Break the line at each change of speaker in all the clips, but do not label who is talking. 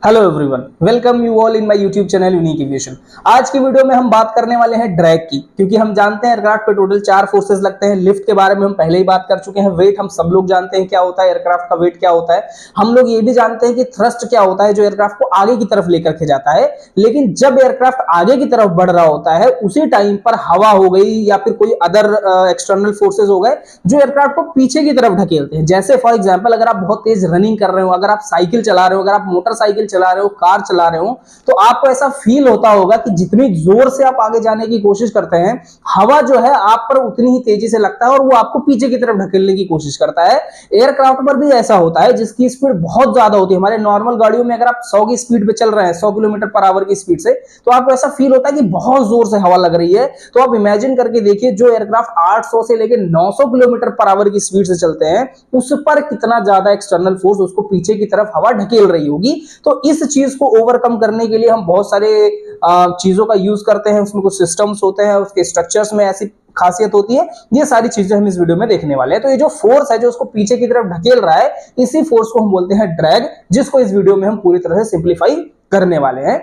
Hello everyone, welcome you all in my YouTube channel unique aviation. आज की video में हम बात करने वाले हैं ड्रैग की, क्योंकि हम जानते हैं एयरक्राफ्ट पे टोटल 4 फोर्सेस लगते हैं। लिफ्ट के बारे में हम पहले ही बात कर चुके हैं। वेट हम सब लोग जानते हैं क्या होता है, एयरक्राफ्ट का वेट क्या होता है। हम लोग ये भी जानते हैं कि थ्रस्ट क्या होता है, जो एयरक्राफ्ट को आगे की तरफ लेकर के जाता है। लेकिन जब एयरक्राफ्ट आगे की तरफ बढ़ रहा होता है, उसी टाइम पर हवा हो गई या फिर कोई अदर एक्सटर्नल फोर्सेज हो गए जो एयरक्राफ्ट को पीछे की तरफ ढकेलते हैं। जैसे फॉर एग्जाम्पल, अगर आप बहुत तेज रनिंग कर रहे हो, अगर आप साइकिल चला रहे हो, अगर आप मोटरसाइकिल चला रहे हो, कार चला रहे हो, तो आपको ऐसा फील होता होगा कि जितनी जोर से आप आगे जाने की कोशिश करते हैं, हवा जो है आप पर उतनी ही तेजी से लगता है और वो आपको पीछे की तरफ ढकेलने की कोशिश करता है। एयरक्राफ्ट पर भी ऐसा होता है, जिसकी स्पीड बहुत ज्यादा होती है। हमारे नॉर्मल गाड़ियों में अगर आप 100 की स्पीड पे चल रहे हैं, 100 किलोमीटर पर आवर की स्पीड से, तो आपको ऐसा फील होता है कि बहुत जोर से हवा लग रही है। तो आप इमेजिन करके देखिए, जो एयरक्राफ्ट 800 से लेकर 900 किलोमीटर पर आवर की स्पीड से चलते हैं, उस पर कितना ज्यादा एक्सटर्नल फोर्स उसको पीछे की तरफ हवा ढकेल रही होगी। तो इस चीज को ओवरकम करने के लिए हम बहुत सारे चीजों का यूज करते हैं। उसमें कुछ सिस्टम्स होते हैं, उसके स्ट्रक्चर्स में ऐसी खासियत होती है। ये सारी चीजें हम इस वीडियो में देखने वाले हैं। तो ये जो फोर्स है जो उसको पीछे की तरफ ढकेल रहा है, इसी फोर्स को हम बोलते हैं ड्रैग, जिसको इस वीडियो में हम पूरी तरह से सिंप्लीफाई करने वाले हैं।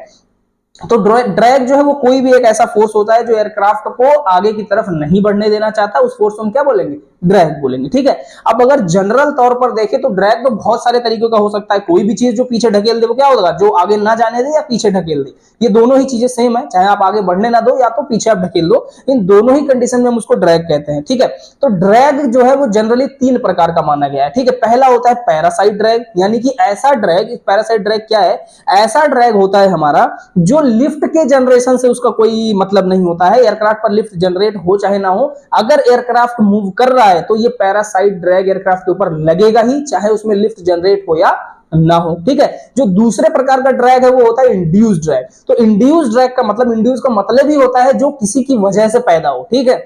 तो ड्रैग जो है वो कोई भी एक ऐसा फोर्स होता है जो एयरक्राफ्ट को आगे की तरफ नहीं बढ़ने देना चाहता। उस फोर्स को हम क्या बोलेंगे? ड्रैग बोलेंगे। ठीक है। अब अगर जनरल तौर पर देखें तो ड्रैग तो बहुत सारे तरीकों का हो सकता है। कोई भी चीज जो पीछे ढकेल दे वो क्या होगा? जो आगे ना जाने दे या पीछे ढकेल दे। ये दोनों ही चीजें सेम है, चाहे आप आगे बढ़ने ना दो या तो पीछे आप ढकेल दो। इन दोनों ही कंडीशन में हम उसको ड्रैग कहते हैं। ठीक है। तो ड्रैग जो है वो जनरली 3 प्रकार का माना गया है। ठीक है। पहला होता है पैरासाइट ड्रैग, यानी कि ऐसा ड्रैग, पैरासाइट ड्रैग क्या है? ऐसा ड्रैग होता है हमारा जो लिफ्ट के जनरेशन से उसका कोई मतलब नहीं होता है। एयरक्राफ्ट पर लिफ्ट जनरेट हो चाहे ना हो, अगर एयरक्राफ्ट मूव कर रहा है तो ये पैरासाइट ड्रैग एयरक्राफ्ट के ऊपर लगेगा ही, चाहे उसमें लिफ्ट जनरेट हो या ना हो। ठीक है। जो दूसरे प्रकार का ड्रैग है वो होता है इंड्यूस्ड ड्रैग। तो इंड्यूस्ड ड्रैग का मतलब, इंड्यूस का मतलब ही होता है जो किसी की वजह से पैदा हो। ठीक है।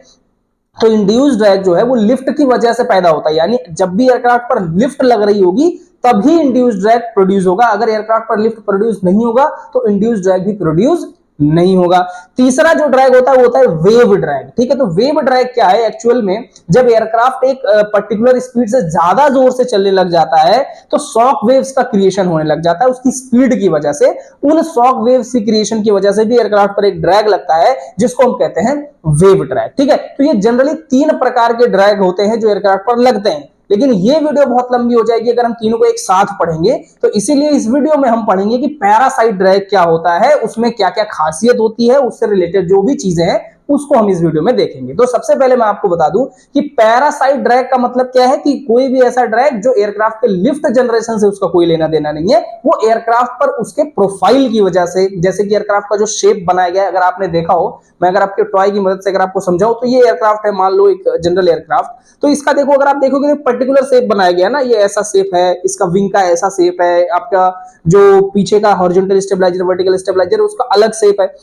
तो इंड्यूस्ड ड्रैग जो है वो लिफ्ट की वजह से पैदा होता है, यानी जब भी एयरक्राफ्ट पर लिफ्ट लग रही होगी तभी इंड्यूस्ड ड्रैग प्रोड्यूस होगा। अगर एयरक्राफ्ट पर लिफ्ट प्रोड्यूस नहीं होगा तो इंड्यूस्ड ड्रैग भी प्रोड्यूस नहीं होगा। तीसरा जो ड्रैग होता है वो होता है वेव ड्रैग। ठीक है। तो वेव ड्रैग क्या है? एक्चुअल में जब एयरक्राफ्ट एक पर्टिकुलर स्पीड से ज्यादा जोर से चलने लग जाता है तो शॉक वेव्स का क्रिएशन होने लग जाता है उसकी स्पीड की वजह से। उन शॉक वेव्स की क्रिएशन की वजह से भी एयरक्राफ्ट पर एक ड्रैग लगता है, जिसको हम कहते हैं वेव ड्रैग। ठीक है। तो ये जनरली 3 प्रकार के ड्रैग होते हैं जो एयरक्राफ्ट पर लगते हैं। लेकिन ये वीडियो बहुत लंबी हो जाएगी अगर हम तीनों को एक साथ पढ़ेंगे, तो इसीलिए इस वीडियो में हम पढ़ेंगे कि पैरासाइट ड्रैग क्या होता है, उसमें क्या क्या खासियत होती है, उससे रिलेटेड जो भी चीजें हैं उसको हम इस वीडियो में देखेंगे। तो सबसे पहले मैं आपको बता दूं कि पैरासाइट ड्रैग का मतलब क्या है, कि कोई भी ऐसा ड्रैग जो एयरक्राफ्ट के लिफ्ट जनरेशन से उसका कोई लेना देना नहीं है, वो एयरक्राफ्ट पर उसके प्रोफाइल की वजह से, जैसे कि एयरक्राफ्ट का जो शेप बनाया गया है, अगर आपने देखा हो, मैं अगर आपके टॉय की मदद से अगर आपको समझाऊं, तो ये एयरक्राफ्ट है, मान लो एक जनरल एयरक्राफ्ट, तो इसका देखो, अगर आप देखोगे पर्टिकुलर शेप बनाया गया ना, ये ऐसा शेप है, इसका विंग का ऐसा शेप है, आपका जो पीछे का हॉरिजॉन्टल स्टेबलाइजर, वर्टिकल स्टेबलाइजर, उसका अलग शेप है।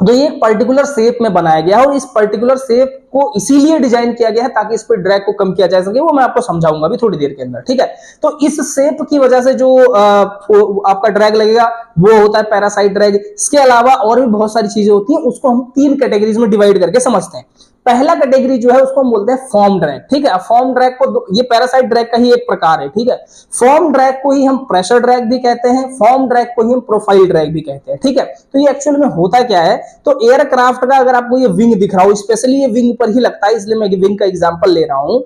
तो ये एक पर्टिकुलर शेप में बनाया गया है और इस पर्टिकुलर शेप को इसीलिए डिजाइन किया गया है ताकि इस पर ड्रैग को कम किया जा सके। वो मैं आपको समझाऊंगा अभी थोड़ी देर के अंदर। ठीक है। तो इस शेप की वजह से जो आपका ड्रैग लगेगा वो होता है पैरासाइट ड्रैग। इसके अलावा और भी बहुत सारी चीजें होती हैं, उसको हम 3 कैटेगरीज में डिवाइड करके समझते हैं। पहला कैटेगरी जो है उसको हम बोलते हैं फॉर्म ड्रैग। ठीक है। फॉर्म ड्रैग को, ये पैरासाइट ड्रैग का ही एक प्रकार है। ठीक है। फॉर्म ड्रैग को ही हम प्रेशर ड्रैग भी कहते हैं, फॉर्म ड्रैग को ही हम प्रोफाइल ड्रैग भी कहते हैं। ठीक है। तो ये एक्चुअल में होता क्या है, तो एयरक्राफ्ट का अगर आपको ये विंग दिख रहा हो, स्पेशली ये विंग पर ही लगता है, इसलिए मैं विंग का एग्जांपल ले रहा हूं।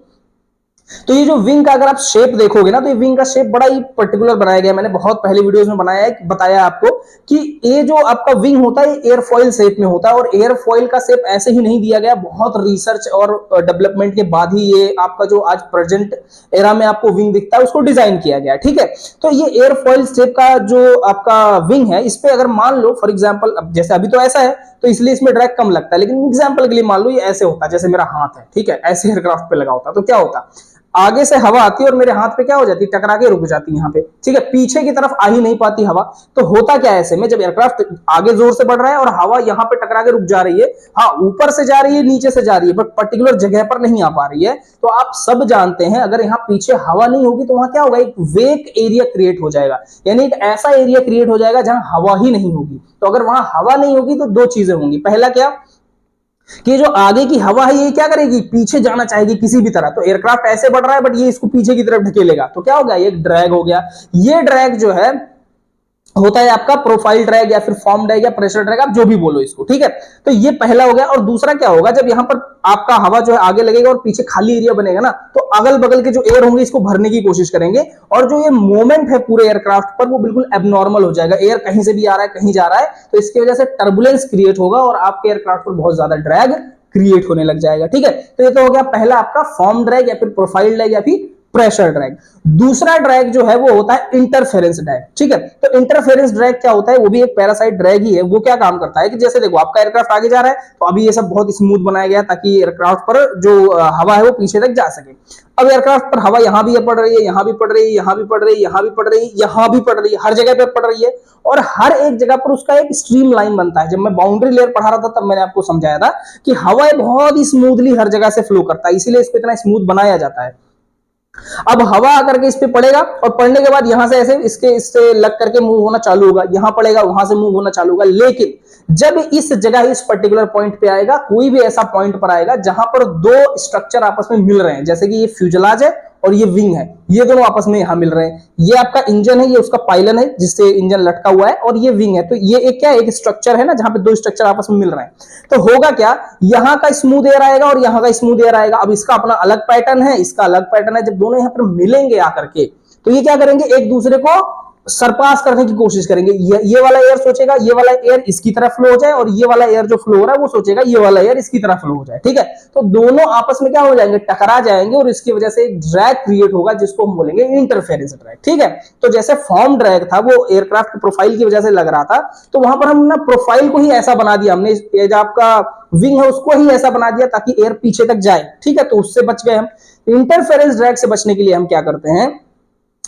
तो ये जो विंग का अगर आप शेप देखोगे ना, तो ये विंग का शेप बड़ा ही पर्टिकुलर बनाया गया है। मैंने बहुत पहले वीडियोस में बनाया है, बताया आपको कि ये जो आपका विंग होता है ये एयरफॉइल शेप में होता है, और एयरफॉइल का शेप ऐसे ही नहीं दिया गया, बहुत रिसर्च और डेवलपमेंट के बाद ही ये आपका जो आज प्रेजेंट एरा में आपको विंग दिखता है उसको डिजाइन किया गया है। ठीक है। तो ये एयरफॉइल शेप का जो आपका विंग है, इस पे अगर मान लो फॉर एग्जाम्पल, जैसे अभी तो ऐसा है तो इसलिए इसमें ड्रैग कम लगता है, लेकिन एग्जाम्पल के लिए मान लो ये ऐसे होता है, जैसे मेरा हाथ है, ठीक है, ऐसे एयरक्राफ्ट पे लगा होता, तो क्या होता, आगे से हवा आती है और मेरे हाथ पे क्या हो जाती है, टकरा के रुक जाती है यहाँ पे। ठीक है। पीछे की तरफ आ ही नहीं पाती हवा। तो होता क्या है ऐसे में, जब एयरक्राफ्ट आगे जोर से बढ़ रहा है और हवा यहाँ पे टकरा के रुक जा रही है, हाँ ऊपर से जा रही है, नीचे से जा रही है, बट पर्टिकुलर जगह पर नहीं आ पा रही है। तो आप सब जानते हैं अगर यहाँ पीछे हवा नहीं होगी तो वहां क्या होगा, एक वेक एरिया क्रिएट हो जाएगा, यानी एक ऐसा एरिया क्रिएट हो जाएगा जहां हवा ही नहीं होगी। तो अगर वहां हवा नहीं होगी तो 2 चीजें होंगी। पहला क्या, कि जो आगे की हवा है ये क्या करेगी, पीछे जाना चाहेगी किसी भी तरह। तो एयरक्राफ्ट ऐसे बढ़ रहा है बट ये इसको पीछे की तरफ ढकेलेगा, तो क्या हो गया, एक ड्रैग हो गया। ये ड्रैग जो है होता है आपका प्रोफाइल ड्रैग या फिर फॉर्म ड्रैग या प्रेशर ड्रैग, आप जो भी बोलो इसको, ठीक है। तो ये पहला हो गया। और दूसरा क्या होगा, जब यहां पर आपका हवा जो है आगे लगेगा और पीछे खाली एरिया बनेगा ना, तो अगल बगल के जो एयर होंगे इसको भरने की कोशिश करेंगे, और जो ये मोमेंट है पूरे एयरक्राफ्ट पर वो बिल्कुल एबनॉर्मल हो जाएगा। एयर कहीं से भी आ रहा है, कहीं जा रहा है, तो इसकी वजह से टर्बुलेंस क्रिएट होगा और आपके एयरक्राफ्ट पर बहुत ज्यादा ड्रैग क्रिएट होने लग जाएगा, ठीक है। तो ये तो हो गया पहला आपका फॉर्म ड्रैग या फिर प्रोफाइल ड्रैग या फिर प्रेशर ड्रैग। दूसरा ड्रैग जो है वो होता है इंटरफेरेंस ड्रैग, ठीक है। तो इंटरफेरेंस ड्रैग क्या होता है, वो भी एक पैरासाइट ड्रैग ही है। वो क्या काम करता है कि जैसे देखो आपका एयरक्राफ्ट आगे जा रहा है, तो अभी ये सब बहुत स्मूथ बनाया गया ताकि एयरक्राफ्ट पर जो हवा है वो पीछे तक जा सके। अब एयरक्राफ्ट पर हवा यहां भी पड़ रही है, यहां भी पड़ रही है, यहां भी पड़ रही है, यहां भी पड़ रही है, यहां भी पड़ रही है, हर जगह पे पड़ रही है, और हर एक जगह पर उसका एक स्ट्रीम लाइन बनता है। जब मैं बाउंड्री लेयर पढ़ा रहा था तब मैंने आपको समझाया था कि हवा बहुत ही स्मूथली हर जगह से फ्लो करता है, इसीलिए इसको इतना स्मूथ बनाया जाता है। अब हवा आकर के इस पे पड़ेगा और पड़ने के बाद यहां से ऐसे इससे लग करके मूव होना चालू होगा, यहां पड़ेगा वहां से मूव होना चालू होगा। लेकिन जब इस जगह इस पर्टिकुलर पॉइंट पे आएगा, कोई भी ऐसा पॉइंट पर आएगा जहां पर दो स्ट्रक्चर आपस में मिल रहे हैं, जैसे कि ये फ्यूजलाज है और ये विंग है, ये दोनों आपस में यहां मिल रहे हैं। ये आपका इंजन है, ये उसका पाइलन है जिससे इंजन लटका हुआ है, और ये विंग है। तो ये एक क्या, एक स्ट्रक्चर है ना जहां पे दो स्ट्रक्चर आपस में मिल रहे हैं। तो होगा क्या, यहां का स्मूथ एयर आएगा और यहां का स्मूथ एयर आएगा। अब इसका अपना अलग पैटर्न है, इसका अलग पैटर्न है। जब दोनों यहां पर मिलेंगे आकर के, तो ये क्या करेंगे, एक दूसरे को सरपास करने की कोशिश करेंगे। ये वाला एयर सोचेगा ये वाला एयर इसकी तरफ फ्लो हो जाए, और ये वाला एयर जो फ्लो हो रहा है वो सोचेगा ये वाला एयर इसकी तरफ फ्लो हो जाए, ठीक है। तो दोनों आपस में क्या हो जाएंगे, टकरा जाएंगे, और इसकी वजह से एक ड्रैग क्रिएट होगा जिसको हम बोलेंगे इंटरफेरेंस ड्रैग, ठीक है। तो जैसे फॉर्म ड्रैग था वो एयरक्राफ्ट की प्रोफाइल की वजह से लग रहा था, तो वहां पर हम ना प्रोफाइल को ही ऐसा बना दिया हमने, जो आपका विंग है उसको ही ऐसा बना दिया ताकि एयर पीछे तक जाए, ठीक है। तो उससे बच गए हम। इंटरफेरेंस ड्रैग से बचने के लिए हम क्या करते हैं,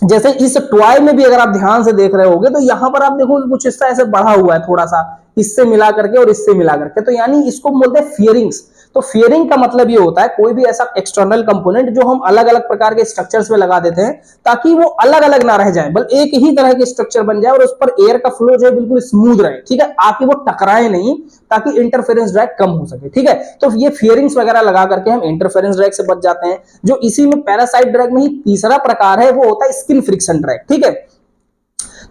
जैसे इस टॉय में भी अगर आप ध्यान से देख रहे होगे, तो यहां पर आप देखोगे कुछ हिस्सा ऐसे बढ़ा हुआ है थोड़ा सा, इससे मिला करके और इससे मिला करके, तो यानी इसको बोलते हैं फियरिंग्स। तो फियरिंग का मतलब ये होता है कोई भी ऐसा एक्सटर्नल कंपोनेंट जो हम अलग अलग प्रकार के स्ट्रक्चर्स में लगा देते हैं ताकि वो अलग अलग ना रह जाए, बल्कि एक ही तरह के स्ट्रक्चर बन जाए और उस पर एयर का फ्लो जो है बिल्कुल स्मूथ रहे, ठीक है, आके वो टकराए नहीं, ताकि इंटरफेरेंस ड्रैग कम हो सके, ठीक है। तो ये फियरिंग्स वगैरह लगा करके हम इंटरफेरेंस ड्रैग से बच जाते हैं। जो इसी में पैरासाइट ड्रैग में ही तीसरा प्रकार है वो होता है स्किन फ्रिक्शन ड्रैग, ठीक है।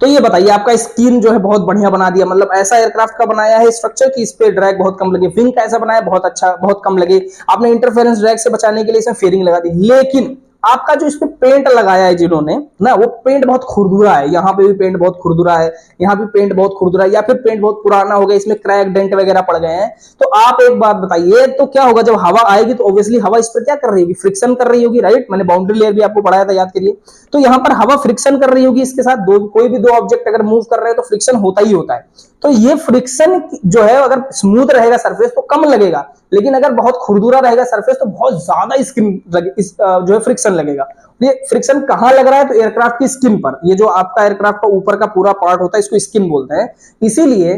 तो ये बताइए, आपका स्किन जो है बहुत बढ़िया बना दिया, मतलब ऐसा एयरक्राफ्ट का बनाया है स्ट्रक्चर कि इस पे ड्रैग बहुत कम लगे। विंग का ऐसा बनाया बहुत अच्छा, बहुत कम लगे। आपने इंटरफेरेंस ड्रैग से बचाने के लिए इसमें फेयरिंग लगा दी, लेकिन आपका जो इस पे पेंट लगाया है जिन्होंने ना, वो पेंट बहुत खुरदुरा है। यहाँ पे भी पेंट बहुत खुरदुरा है, यहाँ भी पेंट बहुत खुरदुरा है, या फिर पेंट बहुत पुराना हो गया, इसमें क्रैक डेंट वगैरह पड़ गए हैं। तो आप एक बात बताइए, तो क्या होगा जब हवा आएगी, तो ऑब्वियसली हवा इस पर क्या कर रही होगी, फ्रिक्शन कर रही होगी, राइट। मैंने बाउंड्री लेयर भी आपको पढ़ाया था, याद करिए। तो यहाँ पर हवा फ्रिक्शन कर रही होगी इसके साथ, कोई भी दो ऑब्जेक्ट अगर मूव कर रहे हैं तो फ्रिक्शन होता ही होता है। तो ये फ्रिक्शन जो है अगर स्मूथ रहेगा सरफेस तो कम लगेगा, लेकिन अगर बहुत खुरदुरा रहेगा सरफेस तो बहुत ज्यादा स्किन जो है फ्रिक्शन लगेगा। ये फ्रिक्शन कहां लग रहा है, तो एयरक्राफ्ट की स्किन पर। ये जो आपका एयरक्राफ्ट का ऊपर का पूरा पार्ट होता है इसको स्किन बोलते हैं। इसीलिए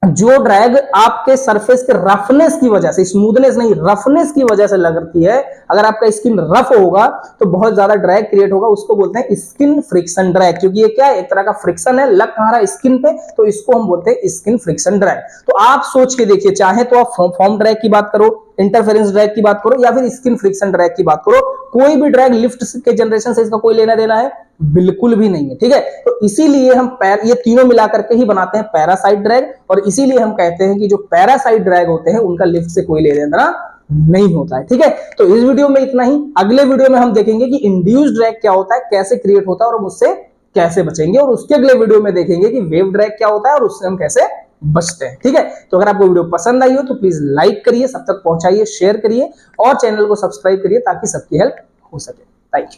जो ड्रैग आपके सरफेस के रफनेस की वजह से, स्मूथनेस नहीं रफनेस की वजह से लगती है, अगर आपका स्किन रफ होगा तो बहुत ज्यादा ड्रैग क्रिएट होगा, उसको बोलते हैं स्किन फ्रिक्शन ड्रैग। क्योंकि ये क्या है, एक तरह का फ्रिक्शन है, लग कहां रहा है, स्किन पे, तो इसको हम बोलते हैं स्किन फ्रिक्शन ड्रैग। तो आप सोच के देखिए, चाहे तो आप फॉर्म ड्रैग की बात करो, इंटरफेरेंस ड्रैग की बात करो, या फिर स्किन फ्रिक्शन ड्रैग की बात करो, कोई भी ड्रैग लिफ्ट के जनरेशन से इसका कोई लेना देना है बिल्कुल भी नहीं है, ठीक है। तो इसीलिए हम ये तीनों मिलाकर के ही बनाते हैं पैरासाइट ड्रैग, और इसीलिए हम कहते हैं कि जो पैरासाइट ड्रैग होते हैं उनका लिफ्ट से कोई लेना देना नहीं होता है, ठीक है। तो इस वीडियो में इतना ही। अगले वीडियो में हम देखेंगे कि इंड्यूस्ड ड्रैग क्या होता है, कैसे क्रिएट होता है और हम उससे कैसे बचेंगे, और उसके अगले वीडियो में देखेंगे कि वेव ड्रैग क्या होता है और उससे हम कैसे बचते हैं, ठीक है। तो अगर आपको वीडियो पसंद आई हो तो प्लीज लाइक करिए, सब तक पहुंचाइए, शेयर करिए और चैनल को सब्सक्राइब करिए ताकि सबकी हेल्प हो सके। Thank you.